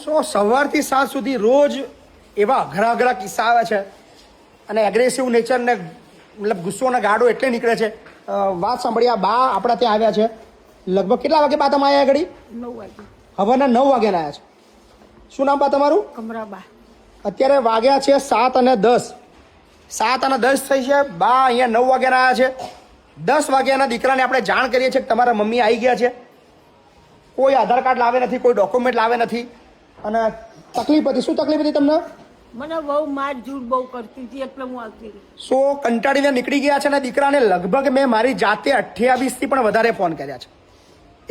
સો સવારથી સાંજ સુધી રોજ એવા અઘરા અઘરા કિસ્સા આવે છે અને એગ્રેસિવ નેચર ને મતલબ ગુસ્સો અને ગાડો એટલે નીકળે છે. વાત સાંભળી, આ બા આપણા ત્યાં આવ્યા છે. લગભગ કેટલા વાગે બા તમે આવ્યા ઘડી? 9 વાગે. હવાના 9 વાગ્યાના આવ્યા છે. શું નામ બા તમારું? કમરાબા. અત્યારે વાગ્યા છે 7 અને 10. 7 અને 10 થઈ છે. બા અહીંયા 9 વાગ્યાના આવ્યા છે. 10 વાગ્યાના દીકરાને આપણે જાણ કરીએ છીએ કે તમારા મમ્મી આવી ગયા છે. કોઈ આધાર કાર્ડ લાવે નથી, કોઈ ડોક્યુમેન્ટ લાવે નથી અને તકલીફ હતી. શું તકલીફ હતી તમને? મને બહુ માર ઝૂડ બહુ કરતી હતી એટલે હું આવતી રહી. સો કંટાળીને નીકળી ગયા છે અને દીકરાને લગભગ મેં મારી જાતે 28થી પણ વધારે ફોન કર્યા છે.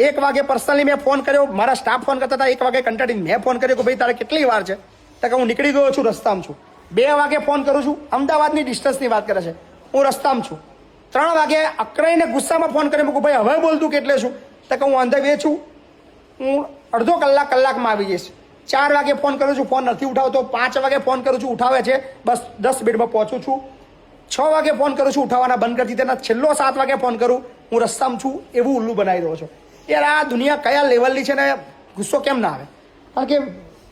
1 વાગે પર્સનલી મેં ફોન કર્યો, મારા સ્ટાફ ફોન કરતા હતા. 1 વાગે કંટાળીને મેં ફોન કર્યો કે ભાઈ તારે કેટલી વાર છે? તો કે હું નીકળી ગયો છું, રસ્તામાં છું. 2 વાગે ફોન કરું છું, અમદાવાદની ડિસ્ટન્સની વાત કરે છે, હું રસ્તામાં છું. 3 વાગે અકળાઈને ગુસ્સામાં ફોન કર્યો, મેં ભાઈ હવે બોલતું કેટલે છું? તો કે હું ઓન ધ વે છું, હું અડધો કલાકમાં આવી જઈશ. 4 વાગે ફોન કરું છું, ફોન નથી ઉઠાવતો. 5 વાગે ફોન કરું છું, ઉઠાવે છે, બસ 10 મિનિટમાં પહોંચું છું. 6 વાગે ફોન કરું છું, ઉઠાવવાના બંધ કરી દીધા. છેલ્લો 7 વાગે ફોન કરું, હું રસ્તામાં છું, એવું ઉલ્લુ બનાવી રહ્યો છું. યાર આ દુનિયા કયા લેવલની છે ને ગુસ્સો કેમ ના આવે? કારણ કે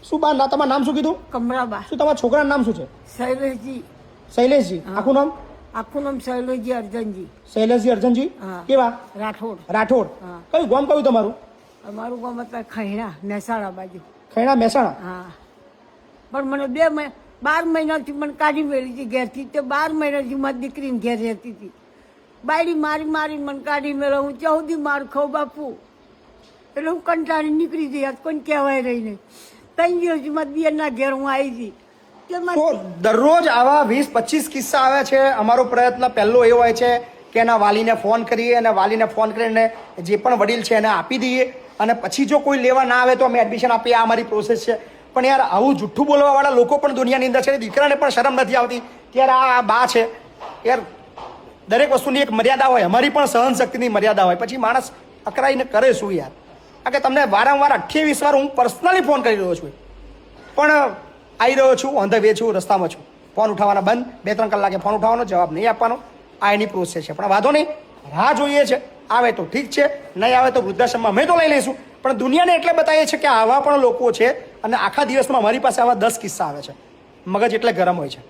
શું બા, તમારું નામ શું કીધું? કમરાબા. શું તમારા છોકરાનું નામ શું છે? શૈલેષજી. શૈલેષજી. આખું નામ? આખું નામ શૈલેષજી અર્જનજી. શૈલેષજી અર્જનજી. હા. કેવા? રાઠોડ. રાઠોડ. હા. કયું ગામ કયું તમારું? અમારું ગામ અત્યારે ખૈણા મહેસાણા બાજુ. ખૈણા મહેસાણા. હા, પણ મને 12 મહિનાથી મને કાઢી મેળી હતી ઘેરથી. તે 12 મહિનાથી મારી દીકરીને ઘેર રહેતી હતી. બાયડી મારી મારીને મને કાઢી મેળો. હું 14 માર ખાઉં બાપુ. એટલે હું કંટાળી નીકળી જઈ. આજ કોઈને કહેવાય રહી નહીં. 3 દિવસથી મારી બેનના ઘેર હું આવી હતી. તો દરરોજ આવા 20-25 કિસ્સા આવે છે. અમારો પ્રયત્ન પહેલો એ હોય છે કે એના વાલીને ફોન કરીએ અને વાલીને ફોન કરીને જે પણ વડીલ છે એને આપી દઈએ અને પછી જો કોઈ લેવા ના આવે તો અમે એડમિશન આપીએ. આ અમારી પ્રોસેસ છે. પણ યાર આવું જુઠ્ઠું બોલવાવાળા લોકો પણ દુનિયાની અંદર છે. દીકરાને પણ શરમ નથી આવતી કે યાર આ બા છે. યાર દરેક વસ્તુની એક મર્યાદા હોય. અમારી પણ સહનશક્તિની મર્યાદા હોય. પછી માણસ અકળાઈને કરે શું યાર? કારણ કે તમને વારંવાર 28 વાર હું પર્સનલી ફોન કરી રહ્યો છું, પણ આવી રહ્યો છું, ઓન ધ વે છું, રસ્તામાં છું. ફોન ઉઠાવવાના બંધ. 2-3 કલાકે ફોન ઉઠાવવાનો, જવાબ નહીં આપવાનો. આ એની પ્રોસેસ છે. પણ વાંધો નહીં, રાહ જોઈએ છે. આવે તો ઠીક છે, નહીં આવે તો વૃદ્ધાશ્રમમાં અમે તો લઈ લઈશું. પણ દુનિયાને એટલે બતાવીએ છીએ કે આવા પણ લોકો છે અને આખા દિવસમાં મારી પાસે આવા 10 કિસ્સા આવે છે. મગજ એટલે ગરમ હોય છે.